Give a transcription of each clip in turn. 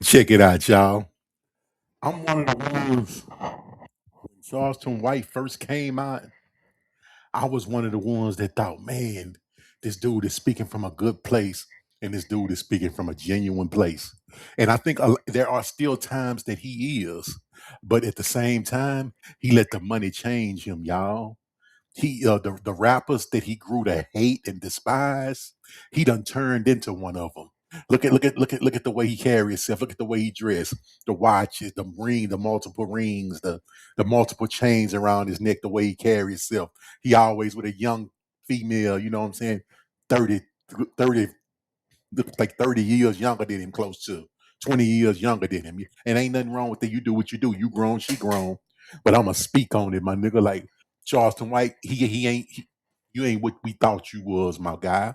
Check it out, y'all. I'm one of the ones when Charleston White first came out. I was one of the ones that thought, man, this dude is speaking from a good place, and this dude is speaking from a genuine place. And I think there are still times that he is, but at the same time, he let the money change him, y'all. The rappers that he grew to hate and despise, he done turned into one of them. Look at the way he carries himself. Look at the way he dressed. The watches, the ring, the multiple rings, the multiple chains around his neck. The way he carries himself. He always with a young female. You know what I'm saying? 30, 30, like 30 years younger than him, close to 20 years younger than him. And ain't nothing wrong with that. You do what you do. You grown, she grown. But I'ma speak on it, my nigga. Like Charleston White, you ain't what we thought you was, my guy.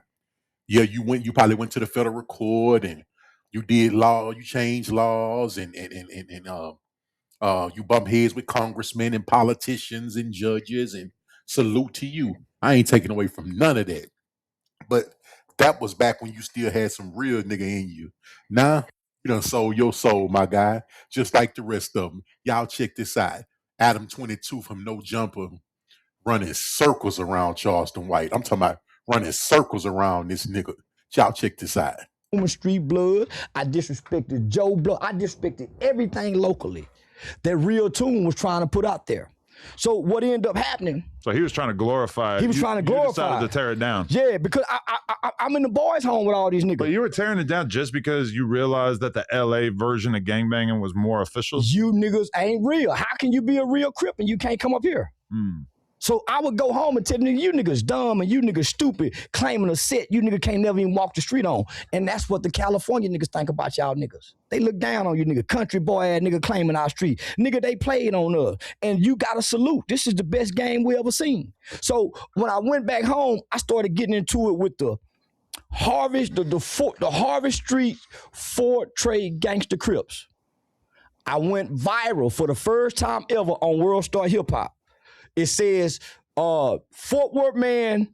Yeah, you probably went to the federal court and you did law, you changed laws and you bump heads with congressmen and politicians and judges and salute to you. I ain't taking away from none of that. But that was back when you still had some real nigga in you. Now, you done sold your soul, my guy, just like the rest of them. Y'all check this out. Adam 22 from No Jumper running circles around Charleston White. I'm talking about running circles around this nigga. Y'all check this out. Street blood. I disrespected Joe Blood. I disrespected everything locally that Real Tune was trying to put out there. So what ended up happening? So he was trying to glorify it. He was trying to glorify. You decided to tear it down. Yeah, because I'm in the boys' home with all these niggas. But you were tearing it down just because you realized that the LA version of gangbanging was more official? You niggas ain't real. How can you be a real Crip and you can't come up here? So I would go home and tell them, you niggas dumb and you niggas stupid, claiming a set you niggas can't never even walk the street on. And that's what the California niggas think about y'all niggas. They look down on you nigga, country boy ass nigga claiming our street. Nigga, they played on us. And you gotta salute. This is the best game we ever seen. So when I went back home, I started getting into it with the Harvest, the Harvest Street Ford Trade Gangster Crips. I went viral for the first time ever on World Star Hip Hop. It says, Fort Worth man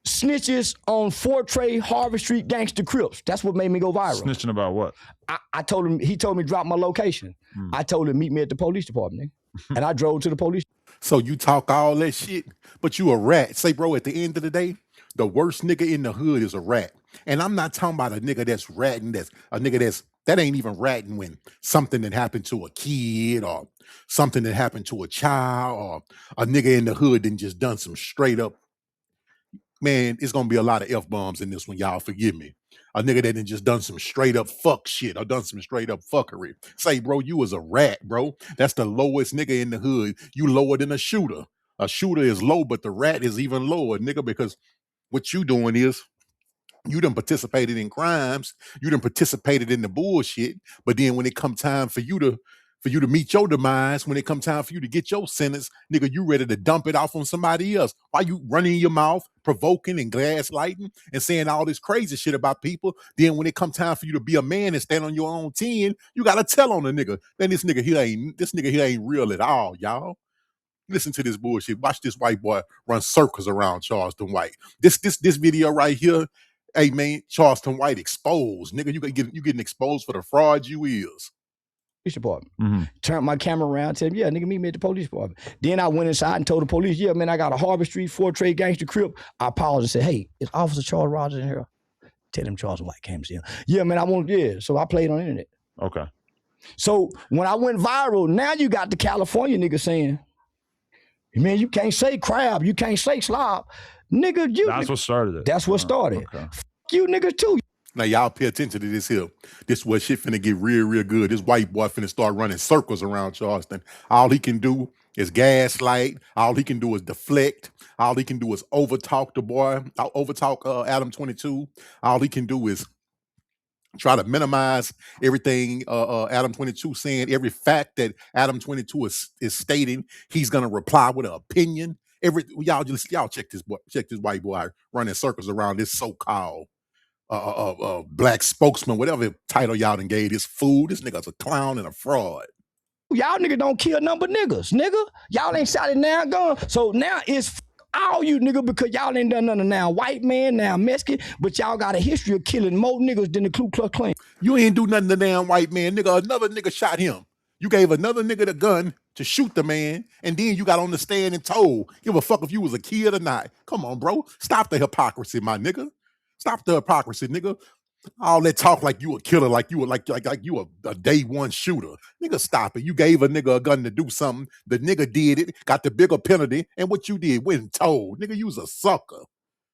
snitches on Fort Trade Harvest Street Gangster Crips. That's what made me go viral. Snitching about what? I told him, he told me drop my location. I told him meet me at the police department, and I drove to the police. So you talk all that shit, but you a rat. Say, bro, at the end of the day, the worst nigga in the hood is a rat. And I'm not talking about a nigga that's ratting, that's a nigga that ain't even ratting when something that happened to a kid or something that happened to a child or a nigga in the hood and just done some straight up. Man, it's gonna be a lot of F-bombs in this one, y'all. Forgive me. A nigga that done just done some straight up fuck shit or done some straight up fuckery. Say, bro, you was a rat, bro. That's the lowest nigga in the hood. You lower than a shooter. A shooter is low, but the rat is even lower, nigga, because what you doing is you done participated in crimes, you done participated in the bullshit, but then when it come time for you to meet your demise, when it come time for you to get your sentence, nigga, you ready to dump it off on somebody else. Why you running your mouth, provoking and gaslighting and saying all this crazy shit about people? Then when it come time for you to be a man and stand on your own 10, you gotta tell on the nigga. Then this nigga here ain't real at all, y'all. Listen to this bullshit. Watch this white boy run circles around Charleston White. This video right here, hey man, Charleston White exposed. Nigga, you getting exposed for the fraud you is. Police department. Turned my camera around, said, yeah, nigga, meet me at the police department. Then I went inside and told the police, yeah, man, I got a Harvest Street Fort Trade Gangster Crip. I paused and said, hey, is Officer Charles Rogers in here? Tell him Charles White came to him. Yeah, man, so I played on the internet. Okay. So when I went viral, now you got the California nigga saying, man, you can't say crab, you can't say slob. Nigga, That's what started it. That's what started. Okay. F you niggas too. Now y'all pay attention to this here. This what shit finna get real good. This white boy finna start running circles around Charleston. All he can do is gaslight. All he can do is deflect. All he can do is overtalk the boy. Overtalk Adam 22. All he can do is try to minimize everything Adam 22 saying, every fact that Adam 22 is stating. He's gonna reply with an opinion. Y'all check this white boy running circles around this so-called black spokesman, whatever title y'all done gave this fool. This nigga's a clown and a fraud. Y'all niggas don't kill number niggas, nigga. Y'all ain't shot it now gun. So now it's all you nigga because y'all ain't done nothing now. White man, now Mexican, but y'all got a history of killing more niggas than the Ku Klux Klan. You ain't do nothing to damn white man, nigga. Another nigga shot him. You gave another nigga the gun to shoot the man, and then you got on the stand and told, give a fuck if you was a kid or not. Come on, bro. Stop the hypocrisy, my nigga. Stop the hypocrisy, nigga. All that talk like you a killer, like you were like you a day one shooter. Nigga, stop it. You gave a nigga a gun to do something. The nigga did it, got the bigger penalty, and what you did went and told. Nigga, you was a sucker.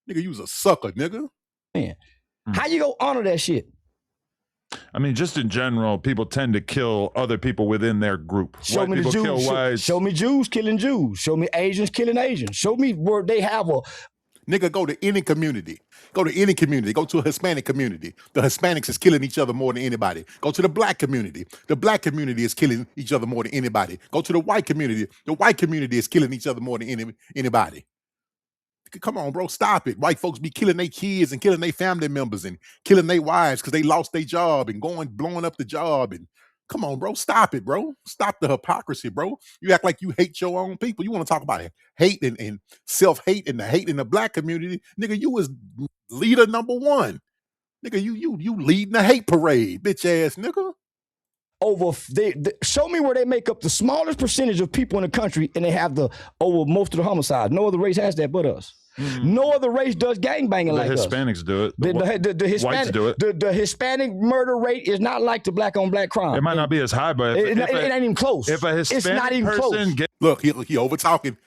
Nigga, you was a sucker, nigga. Man, how you gonna honor that shit? I mean, just in general, people tend to kill other people within their group. Show me the people kill Jews. whites. Show me Jews killing Jews. Show me Asians killing Asians. Show me where they have a Nigga, go to any community. Go to any community. Go to a Hispanic community. The Hispanics is killing each other more than anybody. Go to the black community. The black community is killing each other more than anybody. Go to the white community. The white community is killing each other more than anybody. Come on, bro. Stop it. White folks be killing their kids and killing their family members and killing their wives because they lost their job and blowing up the job. And come on, bro. Stop it, bro. Stop the hypocrisy, bro. You act like you hate your own people. You want to talk about hate and self-hate and the hate in the black community. Nigga, you was leader number one. Nigga, you leading the hate parade, bitch ass nigga. Show me where they make up the smallest percentage of people in the country and they have over most of the homicides. No other race has that but us. Mm-hmm. No other race does gangbanging like us. The Hispanics do it. The Hispanic, whites do it. The Hispanic murder rate is not like the black on black crime. It might not be as high, but it ain't even close. If a Hispanic it's not even person close. Look, he over talking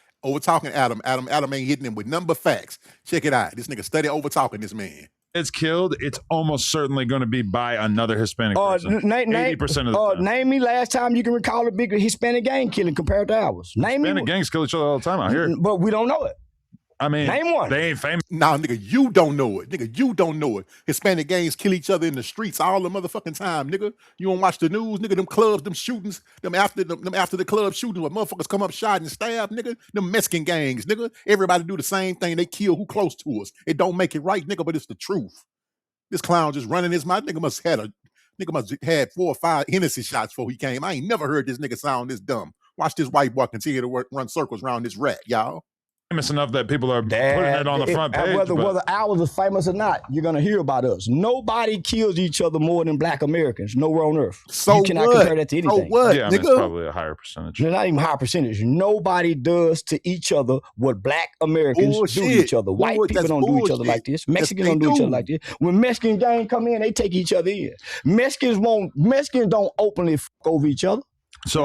Adam. Adam ain't hitting him with number facts. Check it out. This nigga study over talking this man. It's killed, it's almost certainly going to be by another Hispanic person. 80% of the time. Name me last time you can recall a big Hispanic gang killing compared to ours. Hispanic gangs kill each other all the time out here. But we don't know it. I mean, name one. They ain't famous. Nah, nigga, you don't know it. Nigga, you don't know it. Hispanic gangs kill each other in the streets all the motherfucking time, nigga. You don't watch the news, nigga. Them clubs, them shootings, them after the club shootings where motherfuckers come up shot and stab, nigga. Them Mexican gangs, nigga. Everybody do the same thing. They kill who close to us. It don't make it right, nigga, but it's the truth. This clown just running his mouth. Nigga must have had 4 or 5 Hennessy shots before he came. I ain't never heard this nigga sound this dumb. Watch this white boy continue to run circles around this rat, y'all. Famous enough that people are putting it on the front page. Whether ours is famous or not, you're gonna hear about us. Nobody kills each other more than black Americans. Nowhere on earth. So you cannot compare that to anything. So what? Yeah, I mean, it's probably a higher percentage. It's not even high percentage. Nobody does to each other what black Americans do to each other. White people don't do each other like this. Mexicans don't do each other like this. When Mexican gang come in, they take each other in. Mexicans don't openly fuck over each other. So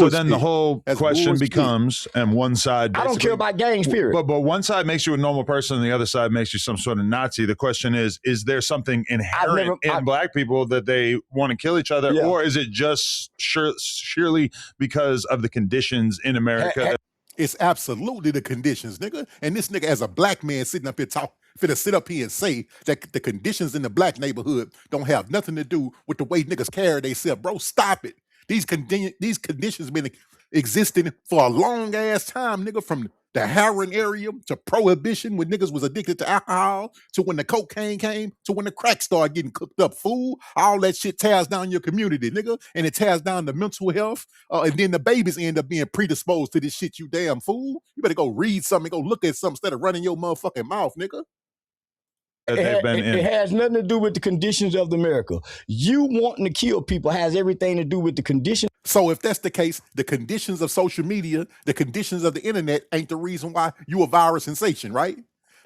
then the whole question becomes, and one side I don't care about gangs, period. But one side makes you a normal person, and the other side makes you some sort of Nazi. The question is there something inherent in black people that they want to kill each other, or is it just surely because of the conditions in America? It's absolutely the conditions, nigga. And this nigga, as a black man sitting up here finna sit up here and say that the conditions in the black neighborhood don't have nothing to do with the way niggas carry themselves. Bro, stop it. These conditions been existing for a long ass time, nigga, from the heroin area to prohibition when niggas was addicted to alcohol to when the cocaine came to when the crack started getting cooked up. Fool, all that shit tears down your community, nigga, and it tears down the mental health, and then the babies end up being predisposed to this shit, you damn fool. You better go read something, go look at something instead of running your motherfucking mouth, nigga. It has nothing to do with the conditions of America. You wanting to kill people has everything to do with the conditions. So if that's the case, the conditions of social media, the conditions of the internet ain't the reason why you a viral sensation, right?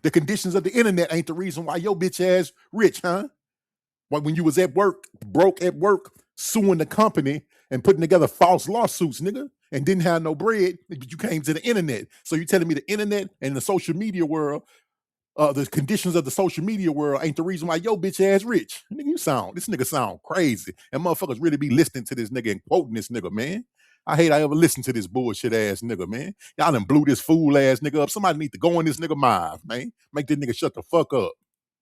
The conditions of the internet ain't the reason why your bitch ass rich, huh? When you was at work, broke at work, suing the company and putting together false lawsuits, nigga, and didn't have no bread, but you came to the internet. So you telling me the internet and the social media world, the conditions of the social media world ain't the reason why your bitch ass rich. Nigga, this nigga sound crazy. And motherfuckers really be listening to this nigga and quoting this nigga, man. I hate I ever listened to this bullshit ass nigga, man. Y'all done blew this fool ass nigga up. Somebody need to go in this nigga mind, man. Make this nigga shut the fuck up.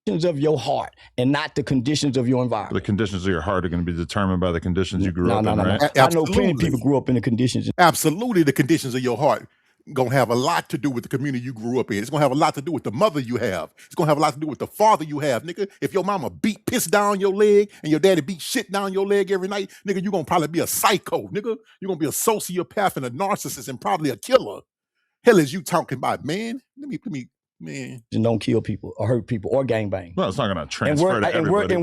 Of your heart and not the conditions of your environment. The conditions of your heart are going to be determined by the conditions you grew up in, right? I know plenty of people grew up in the conditions. Absolutely, the conditions of your heart gonna have a lot to do with the community you grew up in. It's gonna have a lot to do with the mother you have. It's gonna have a lot to do with the father you have, nigga. If your mama beat piss down your leg and your daddy beat shit down your leg every night, nigga, you gonna probably be a psycho, nigga. You're gonna be a sociopath and a narcissist and probably a killer. Hell is you talking about, man? Let me Man. And don't kill people or hurt people or gangbang. Well, it's not going to transfer to everybody.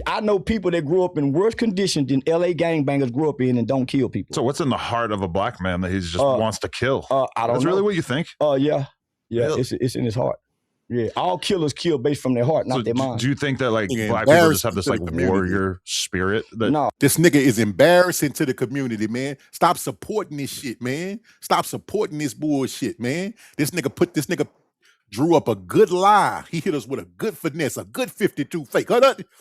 I know people that grew up in worse conditions than LA gangbangers grew up in and don't kill people. So what's in the heart of a black man that he just wants to kill? I don't know. That's really what you think? Yeah. Really? It's in his heart. Yeah, all killers kill based from their heart, not their mind. Do you think that like black people just have this like warrior spirit? No, this nigga is embarrassing to the community, man. Stop supporting this shit, man. Stop supporting this bullshit, man. This nigga drew up a good lie. He hit us with a good finesse, a good 52 fake.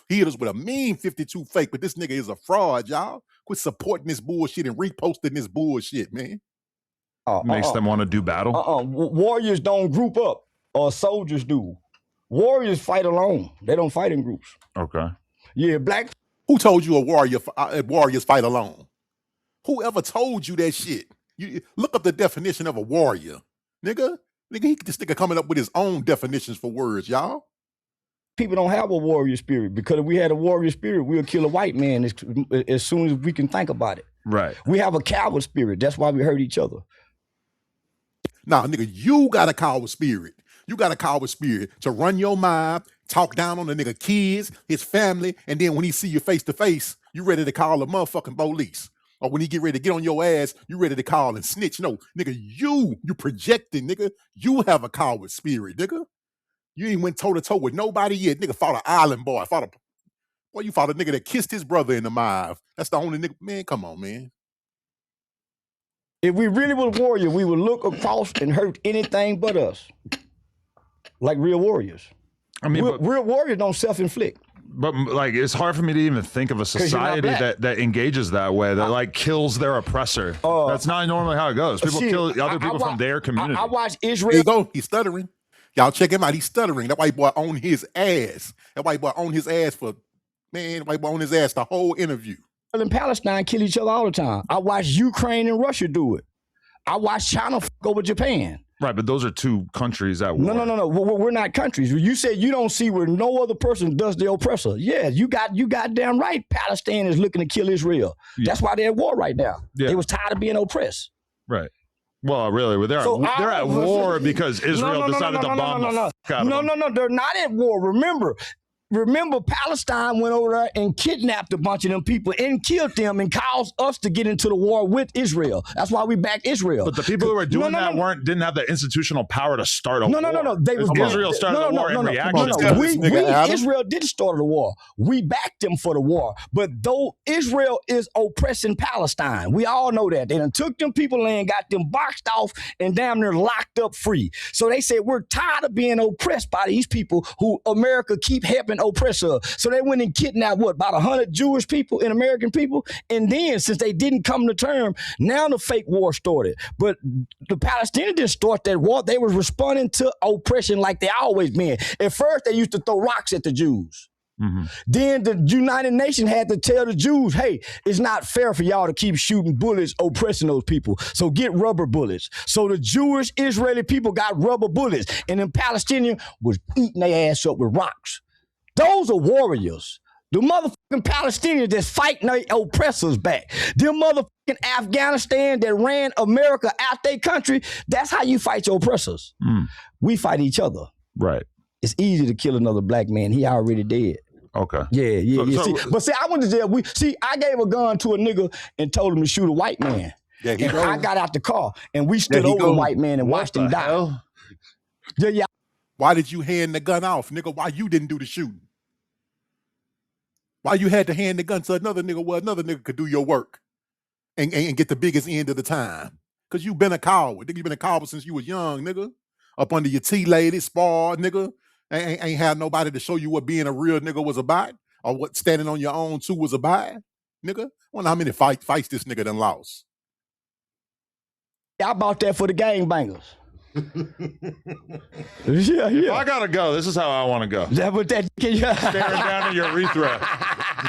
He hit us with a mean 52 fake, but this nigga is a fraud, y'all. Quit supporting this bullshit and reposting this bullshit, man. Makes them want to do battle. Warriors don't group up. Soldiers do. Warriors fight alone. They don't fight in groups. Okay. Yeah, black. Who told you warriors fight alone? Whoever told you that shit? You look up the definition of a warrior, nigga. This nigga coming up with his own definitions for words, y'all. People don't have a warrior spirit, because if we had a warrior spirit, we'll kill a white man as soon as we can think about it. Right. We have a coward spirit. That's why we hurt each other. Nah, nigga, you got a coward spirit. You got a coward spirit to run your mob, talk down on the nigga kids, his family, and then when he see you face to face, you ready to call the motherfucking police. Or when he get ready to get on your ass, you ready to call and snitch. No, nigga, you projecting, nigga. You have a coward spirit, nigga. You ain't went toe-to-toe with nobody yet. Nigga fought an island boy. You fought a nigga that kissed his brother in the mouth. That's the only nigga. Man, come on, man. If we really was warrior, we would look across and hurt anything but us. Like real warriors. I mean, real warriors don't self-inflict. But like, it's hard for me to even think of a society that engages that way, that like kills their oppressor. That's not normally how it goes. People kill other people from their community. I watch Israel. There you go. He's stuttering. Y'all check him out. He's stuttering. That white boy on his ass. That white boy on his ass the whole interview. Israel and Palestine kill each other all the time. I watch Ukraine and Russia do it. I watch China go with Japan. Right, but those are two countries at war. No. We're not countries. You said you don't see where no other person does the oppressor. Yeah, you goddamn right. Palestine is looking to kill Israel. Yeah. That's why they're at war right now. Yeah. They was tired of being oppressed. Right. Well, really, they're at war because Israel decided to bomb the fuck out of them. No, they're not at war. Remember, Palestine went over there and kidnapped a bunch of them people and killed them and caused us to get into the war with Israel. That's why we backed Israel. But the people who were doing that didn't have the institutional power to start a war. No. Israel started the war in reaction. Israel didn't start the war. We backed them for the war. But though Israel is oppressing Palestine, we all know that. They done took them people and got them boxed off and damn near locked up free. So they said, we're tired of being oppressed by these people who America keep helping oppressor. So they went and kidnapped about 100 Jewish people and American people. And then since they didn't come to term, now the fake war started. But the Palestinians didn't start that war. They was responding to oppression like they always been. At first, they used to throw rocks at the Jews. Mm-hmm. Then the United Nations had to tell the Jews, hey, it's not fair for y'all to keep shooting bullets, oppressing those people. So get rubber bullets. So the Jewish Israeli people got rubber bullets. And the Palestinians was eating their ass up with rocks. Those are warriors. The motherfucking Palestinians that's fighting their oppressors back. Them motherfucking Afghanistan that ran America out their country, that's how you fight your oppressors. We fight each other. Right. It's easy to kill another black man. He already dead. Okay. Yeah. See, I went to jail. I gave a gun to a nigga and told him to shoot a white man. Yeah, and I got out the car and we stood over the white man and watched him die. Hell? Yeah. Why did you hand the gun off, nigga? Why you didn't do the shooting? Why you had to hand the gun to another nigga where another nigga could do your work and get the biggest end of the time? Because you been a coward. Nigga, you been a coward since you was young, nigga. Up under your tea-lady, spar, nigga. Ain't had nobody to show you what being a real nigga was about or what standing on your own too was about, nigga. I wonder how many fights this nigga done lost. I bought that for the gangbangers. Yeah. If I gotta go, this is how I want to go. Staring down at your urethra.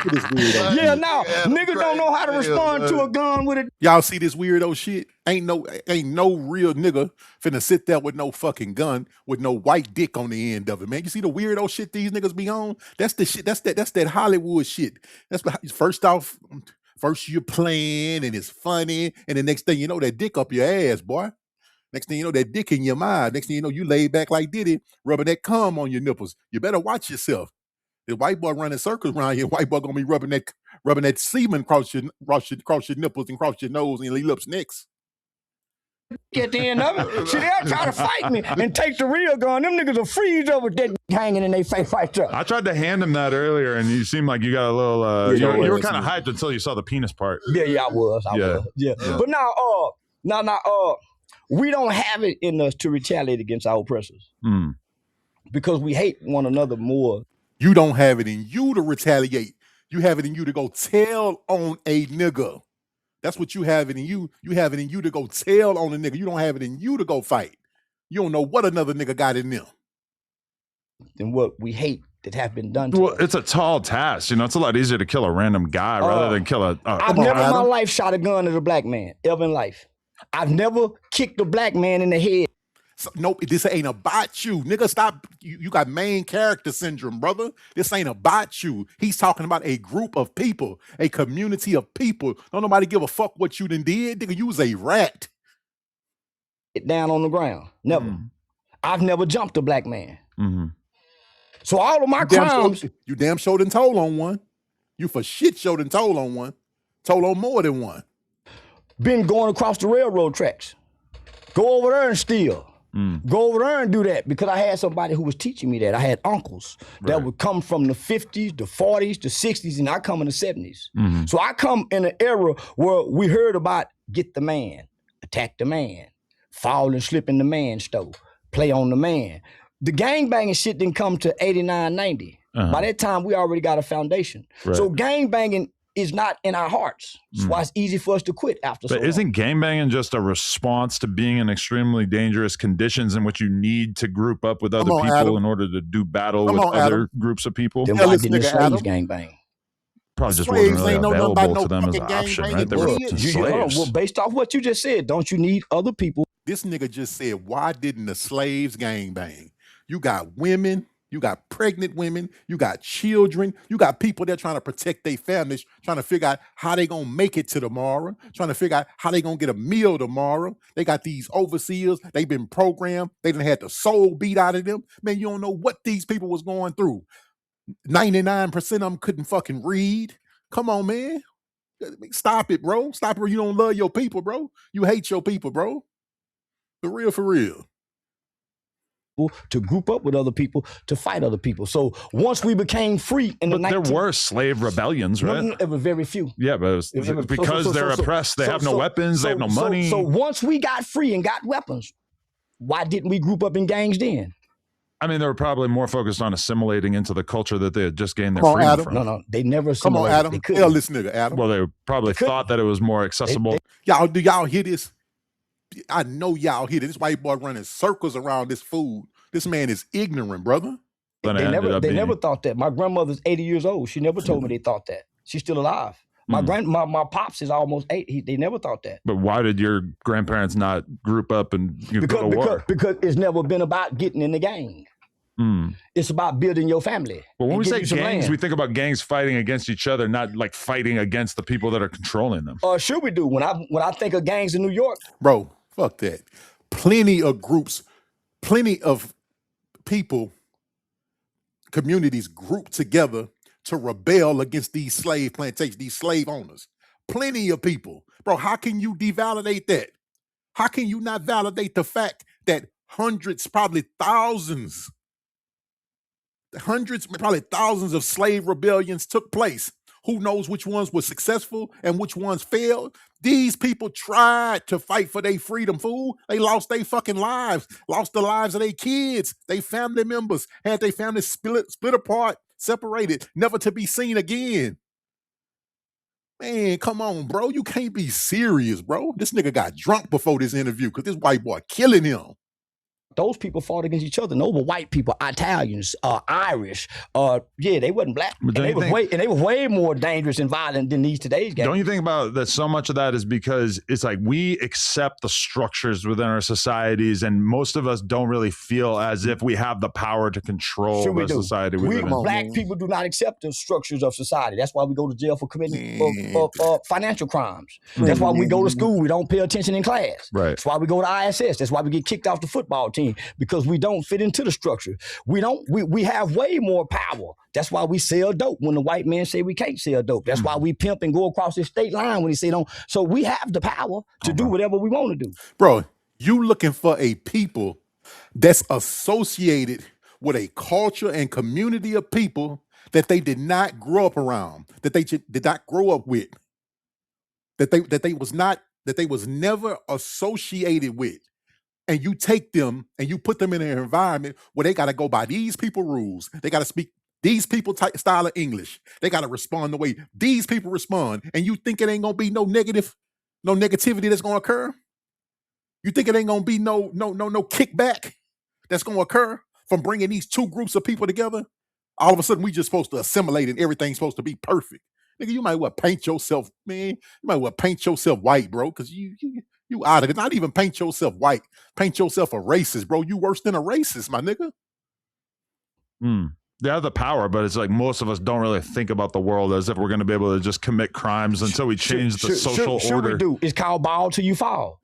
Niggas don't know how to respond to a gun with it. Y'all see this weirdo shit? Ain't no real nigga finna sit there with no fucking gun with no white dick on the end of it, man. You see the weirdo shit these niggas be on? That's the shit. That's that Hollywood shit. That's first you're playing and it's funny, and the next thing you know, that dick up your ass, boy. Next thing you know, that dick in your mind. Next thing you know, you lay back like Diddy, rubbing that cum on your nipples. You better watch yourself. The white boy running circles around here. White boy gonna be rubbing that semen across your nipples and cross your nose and your lips next. At the end of it, see, they'll try to fight me and take the real gun. Them niggas will freeze over that hanging in their face right there. I tried to hand him that earlier, and you seemed like you got a little. You were kind of hyped until you saw the penis part. Yeah, I was. Yeah. But now, we don't have it in us to retaliate against our oppressors because we hate one another more. You don't have it in you to retaliate. You have it in you to go tell on a nigga. That's what you have it in you. You have it in you to go tell on a nigga. You don't have it in you to go fight. You don't know what another nigga got in them. Than what we hate that have been done to us. It's a tall task. It's a lot easier to kill a random guy rather than kill a... I've never in my life shot a gun at a black man, ever in life. I've never kicked a black man in the head. So, nope, this ain't about you. Nigga, stop. You got main character syndrome, brother. This ain't about you. He's talking about a group of people, a community of people. Don't nobody give a fuck what you done did. Nigga, you was a rat. Get down on the ground. Never. I've never jumped a black man. So all of my crimes... You damn sure done told on one. You for shit sure done told on one. Told on more than one. Been going across the railroad tracks. Go over there and steal. Go over there and do that because I had somebody who was teaching me that. I had uncles that would come from the 50s, the 40s, the 60s, and I come in the 70s. So I come in an era where we heard about get the man, attack the man, fall and slip in the man stove, play on the man. The gangbanging shit didn't come to 89, 90. By that time, we already got a foundation. So gangbanging is not in our hearts. That's why it's easy for us to quit after so long. But isn't gangbanging just a response to being in extremely dangerous conditions in which you need to group up with other people in order to do battle with other groups of people? Then why didn't the slaves gangbang? Probably just wasn't really available to them as an option, right? They were slaves. Well, based off what you just said, don't you need other people? This nigga just said, why didn't the slaves gangbang? You got women. You got pregnant women, you got children, you got people that trying to protect their families, trying to figure out how they gonna make it to tomorrow, trying to figure out how they gonna get a meal tomorrow. They got these overseers, they've been programmed, they done had the soul beat out of them. Man, you don't know what these people was going through. 99% of them couldn't fucking read. Come on, man. Stop it, bro. Stop it, or you don't love your people, bro. You hate your people, bro. For real. To group up with other people, to fight other people. So once we became free in there were slave rebellions, right? No, it was very few. Yeah, but because they're oppressed, they have no weapons, they have no money. So once we got free and got weapons, why didn't we group up in gangs then? I mean, they were probably more focused on assimilating into the culture that they had just gained their freedom from. No, they never assimilated. Come on, Adam. Tell this nigga, Adam. Well, they probably thought that it was more accessible. Do y'all hear this? I know y'all hear this. White boy running circles around this food. This man is ignorant, brother. They never thought that. My grandmother's 80 years old. She never told me they thought that. She's still alive. My pops is almost 8. They never thought that. But why did your grandparents not group up and go to war? Because it's never been about getting in the gang. It's about building your family. But when we say gangs, we think about gangs fighting against each other, not like fighting against the people that are controlling them. Sure we do. When I think of gangs in New York. Bro, fuck that. Plenty of groups, plenty of people, communities grouped together to rebel against these slave plantations, these slave owners. Plenty of people. Bro, how can you devalidate that? How can you not validate the fact that hundreds, probably thousands, probably thousands of slave rebellions took place? Who knows which ones were successful and which ones failed? These people tried to fight for their freedom, fool. They lost their fucking lives, lost the lives of their kids, their family members, had their families split apart, separated, never to be seen again. Man, come on, bro. You can't be serious, bro. This nigga got drunk before this interview because this white boy killing him. Those people fought against each other. And those were white people, Italians, Irish. They wasn't black. And they were way more dangerous and violent than these today's guys. Don't you think about that? So much of that is because it's like we accept the structures within our societies, and most of us don't really feel as if we have the power to control the society we live in. Black people do not accept the structures of society. That's why we go to jail for committing financial crimes. That's why we go to school. We don't pay attention in class. Right. That's why we go to ISS. That's why we get kicked off the football team. Because we don't fit into the structure. We have way more power. That's why we sell dope when the white man say we can't sell dope. That's why we pimp and go across the state line when he say don't. So we have the power to do whatever we want to do. Bro, you looking for a people that's associated with a culture and community of people that they did not grow up around, that they did not grow up with, that they was never associated with. And you take them and you put them in an environment where they got to go by these people rules. They got to speak these people type style of English. They got to respond the way these people respond. And you think it ain't gonna be no negativity that's gonna occur? You think it ain't gonna be no kickback that's gonna occur from bringing these two groups of people together? All of a sudden, we just supposed to assimilate and everything's supposed to be perfect. Nigga, you might well paint yourself, man. You might well paint yourself white, bro, because you out of it. Not even paint yourself white. Paint yourself a racist, bro. You worse than a racist, my nigga. They have the power, but it's like most of us don't really think about the world as if we're going to be able to just commit crimes until we change the social order. We do. It's called ball till you fall.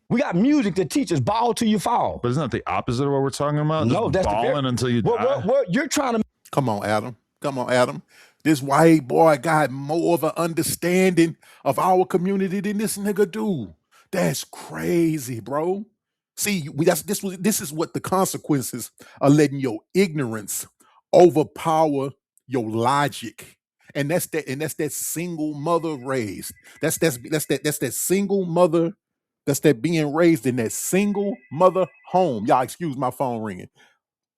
We got music that teaches ball till you fall. But isn't that the opposite of what we're talking about? No, that's balling until you die. You're trying to. Come on, Adam. This white boy got more of an understanding of our community than this nigga do. That's crazy, bro. See, this is what the consequences of letting your ignorance overpower your logic. And that's that single mother raised. That's that single mother. That's that being raised in that single mother home. Y'all excuse my phone ringing.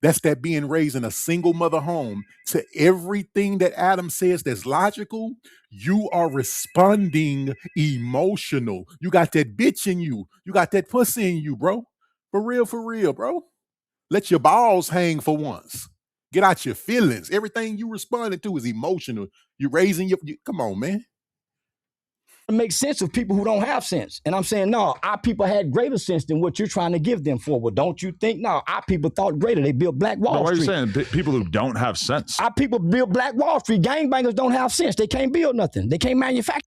That's that being raised in a single mother home. To everything that Adam says that's logical, you are responding emotional. You got that bitch in you. You got that pussy in you, bro. For real, bro. Let your balls hang for once. Get out your feelings. Everything you responded to is emotional. You're raising come on, man. Make sense of people who don't have sense. And I'm saying, no, our people had greater sense than what you're trying to give them for. Well, don't you think? No, our people thought greater. They built Black Wall Street. Why are you saying people who don't have sense? Our people built Black Wall Street. Gangbangers don't have sense. They can't build nothing. They can't manufacture.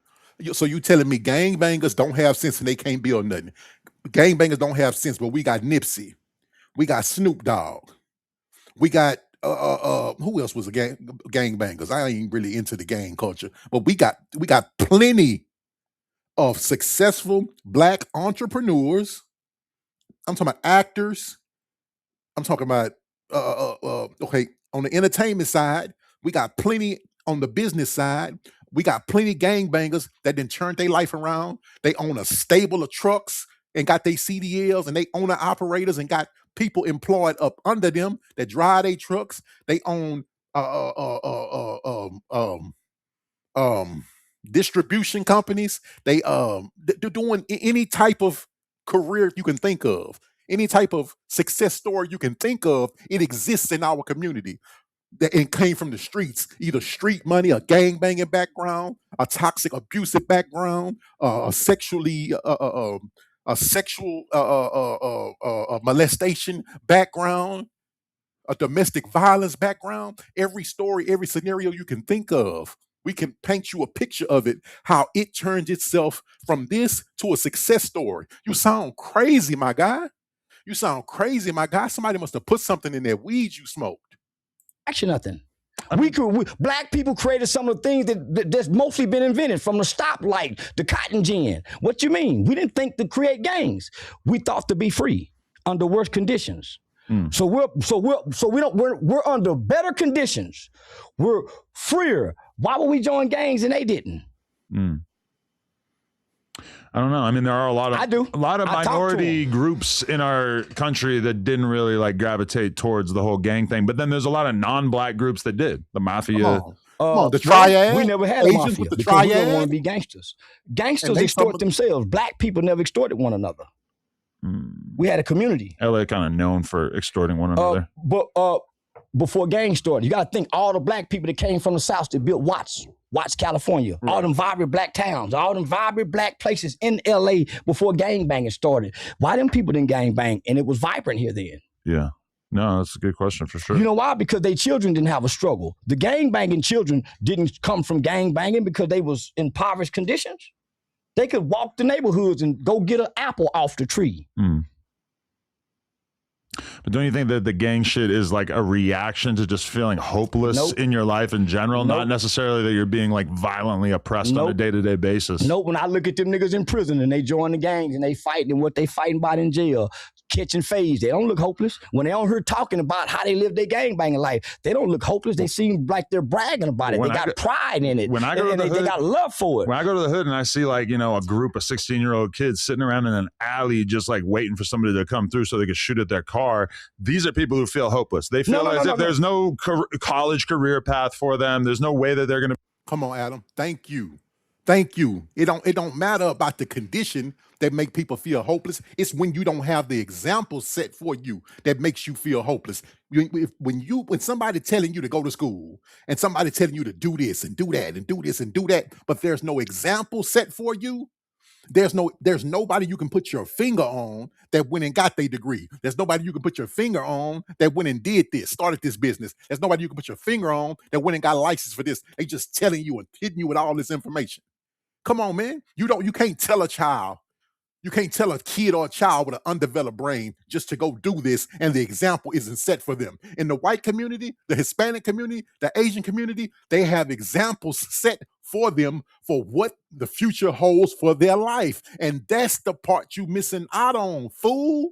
So you telling me gangbangers don't have sense and they can't build nothing? Gangbangers don't have sense, but we got Nipsey. We got Snoop Dogg. We got who else was a gangbangers? I ain't really into the gang culture, but we got plenty of successful Black entrepreneurs. I'm talking about actors. I'm talking about okay, on the entertainment side, we got plenty. On the business side, we got plenty gangbangers that then turned their life around. They own a stable of trucks and got their CDLs, and they owner operators and got people employed up under them that drive their trucks. They own distribution companies. They're doing any type of career you can think of, any type of success story you can think of. It exists in our community. That it came from the streets, either street money, a gangbanging background, a toxic, abusive background, a sexual molestation background, a domestic violence background. Every story, every scenario you can think of, we can paint you a picture of it, how it turns itself from this to a success story. You sound crazy, my guy. You sound crazy, my guy. Somebody must have put something in that weed you smoked. Actually, nothing. Black people created some of the things that's mostly been invented, from the stoplight, the cotton gin. What you mean? We didn't think to create gangs. We thought to be free under worse conditions. So we're under better conditions. We're freer. Why would we join gangs and they didn't? I don't know. I mean, there are a lot of minority groups in our country that didn't really like gravitate towards the whole gang thing. But then there's a lot of non-Black groups that did. The mafia. The triad. We never had a mafia because we don't want to be gangsters. Gangsters extort themselves. Black people never extorted one another. We had a community. LA kind of known for extorting one another. But before gangs started, you got to think all the black people that came from the South that built Watts, California, all them vibrant black towns, all them vibrant black places in LA before gangbanging started. Why them people didn't gangbang and it was vibrant here then? Yeah. No, that's a good question for sure. You know why? Because their children didn't have a struggle. The gangbanging children didn't come from gangbanging because they was in impoverished conditions. They could walk the neighborhoods and go get an apple off the tree. But don't you think that the gang shit is like a reaction to just feeling hopeless in your life in general? Not necessarily that you're being like violently oppressed on a day-to-day basis. When I look at them niggas in prison and they join the gangs and they fighting and what they fighting about in jail, catching phase, they don't look hopeless. When they on here talking about how they live their gangbanging life, they don't look hopeless. They seem like they're bragging about it. They got pride in it. When I go to the hood, they got love for it. When I go to the hood and I see like, you know, a group of 16-year-old kids sitting around in an alley just like waiting for somebody to come through so they can shoot at their car, these are people who feel hopeless. They feel as if there's no college career path for them. There's no way that they're going to. Come on, Adam. Thank you. It don't matter about the condition that make people feel hopeless. It's when you don't have the example set for you that makes you feel hopeless. When somebody telling you to go to school and somebody telling you to do this and do that and do this and do that, but there's no example set for you. There's nobody you can put your finger on that went and got their degree. There's nobody you can put your finger on that went and did this, started this business. There's nobody you can put your finger on that went and got a license for this. They just telling you and hitting you with all this information. Come on, man. You can't tell a child. You can't tell a kid or a child with an undeveloped brain just to go do this and the example isn't set for them. In the white community, the Hispanic community, the Asian community, they have examples set for them for what the future holds for their life. And that's the part you missing out on, fool.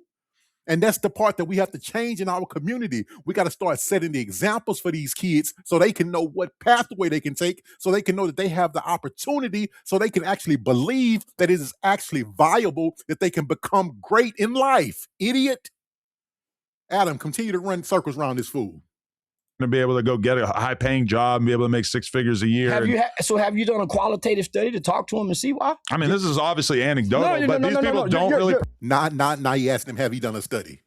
And that's the part that we have to change in our community. We got to start setting the examples for these kids so they can know what pathway they can take, so they can know that they have the opportunity, so they can actually believe that it is actually viable, that they can become great in life. Idiot. Adam, continue to run circles around this fool. To be able to go get a high-paying job and be able to make 6 figures a year. Have you done a qualitative study to talk to them and see why? I mean, this is obviously anecdotal, but these people don't really. Now you ask them, have you done a study?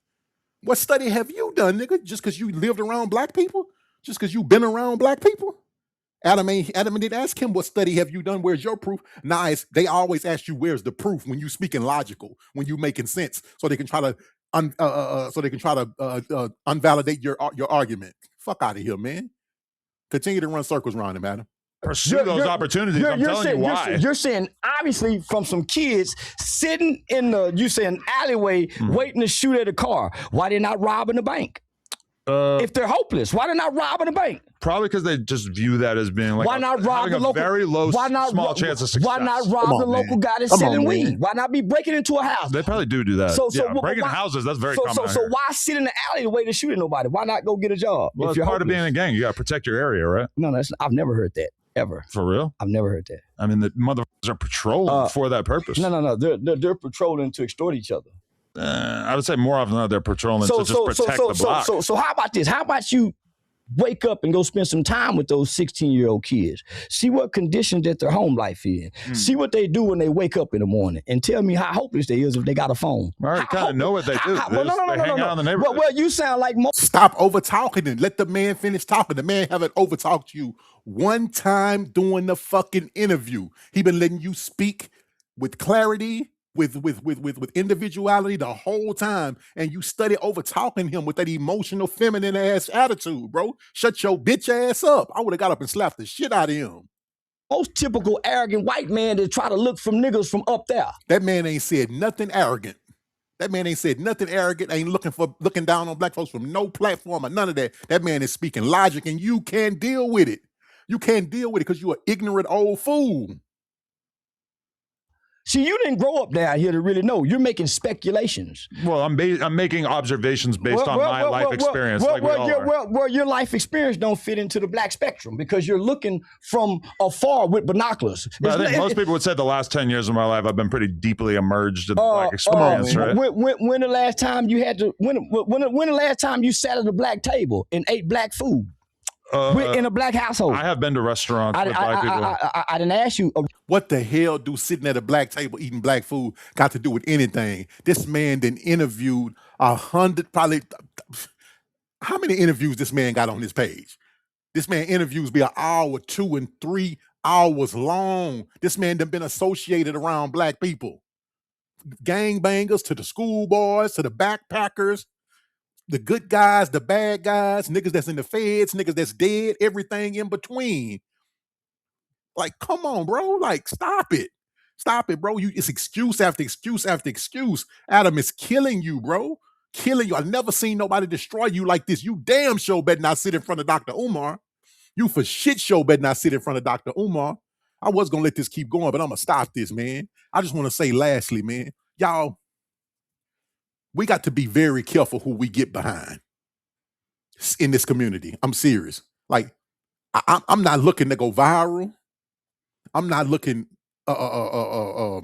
What study have you done, nigga? Just because you lived around black people? Just because you been around black people? Adam didn't ask him, what study have you done? Where's your proof? Nah, they always ask you, where's the proof when you speaking logical, when you making sense, so they can try to unvalidate your argument. Fuck out of here, man. Continue to run circles around him, Adam. Pursue those opportunities. I'm telling you why. You're saying, obviously, from some kids sitting in the alleyway waiting to shoot at a car. Why they're not robbing the bank? If they're hopeless, why they're not robbing a bank? Probably because they just view that as being like very low, small chance of success. Why not rob the local guy that's selling weed? Why not be breaking into a house? They probably do that. Breaking houses, that's very common. So why sit in the alley to wait to shoot at nobody? Why not go get a job? Well, it's part of being a gang. You got to protect your area, right? No, I've never heard that. Ever. For real? I've never heard that. I mean, the motherfuckers are patrolling for that purpose. No. They're patrolling to extort each other. I would say more often than not, they're patrolling to just protect the block. So how about this? How about you wake up and go spend some time with those 16-year-old kids. See what conditions that their home life is. See what they do when they wake up in the morning, and tell me how hopeless they is if they got a phone. I already kind of know what they do. They hang out in the neighborhood. Well, you sound like Stop over-talking and let the man finish talking. The man haven't over-talked you one time during the fucking interview. He been letting you speak with clarity, with individuality the whole time, and you study over talking him with that emotional feminine ass attitude, bro. Shut your bitch ass up. I would have got up and slapped the shit out of him. Most typical arrogant white man that try to look from niggas from up there. That man ain't said nothing arrogant. That man ain't said nothing arrogant, ain't looking down on black folks from no platform or none of that. That man is speaking logic, and you can't deal with it. You can't deal with it because you're an ignorant old fool. See, you didn't grow up down here to really know. You're making speculations. Well, I'm making observations based on my life experience. Well, your life experience don't fit into the black spectrum because you're looking from afar with binoculars. But I think most people would say the last 10 years of my life, I've been pretty deeply immersed in the black experience, right? When the last time you had to? When the last time you sat at a black table and ate black food? We're in a black household. I have been to restaurants with black people. I didn't ask you. What the hell do sitting at a black table eating black food got to do with anything? This man then interviewed 100, probably. How many interviews this man got on his page? This man interviews be an hour, 2 and 3 hours long. This man done been associated around black people. Gangbangers to the schoolboys, to the backpackers, the good guys, the bad guys, niggas that's in the feds, niggas that's dead, everything in between. Like, come on, bro. Like, stop it. Stop it, bro. It's excuse after excuse after excuse. Adam is killing you, bro. Killing you. I've never seen nobody destroy you like this. You damn sure better not sit in front of Dr. Umar. You for shit show better not sit in front of Dr. Umar. I was going to let this keep going, but I'm going to stop this, man. I just want to say lastly, man, y'all, we got to be very careful who we get behind in this community. I'm serious. Like, I'm not looking to go viral. I'm not looking to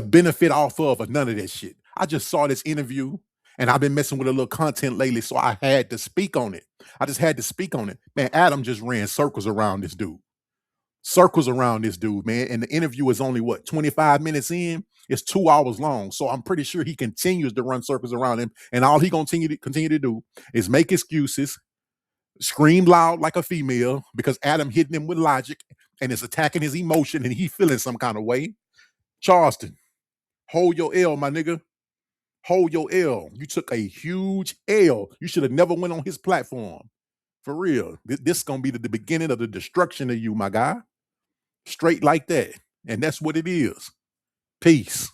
benefit off of or none of that shit. I just saw this interview and I've been messing with a little content lately, so I had to speak on it. I just had to speak on it. Man, Adam just ran circles around this dude. Circles around this dude, man. And the interview is only, 25 minutes in? It's 2 hours long. So I'm pretty sure he continues to run circles around him. And all he gonna continue to do is make excuses, scream loud like a female because Adam hitting him with logic and is attacking his emotion and he feeling some kind of way. Charleston, hold your L, my nigga. Hold your L. You took a huge L. You should have never went on his platform. For real. This is going to be the beginning of the destruction of you, my guy. Straight like that. And that's what it is. Peace.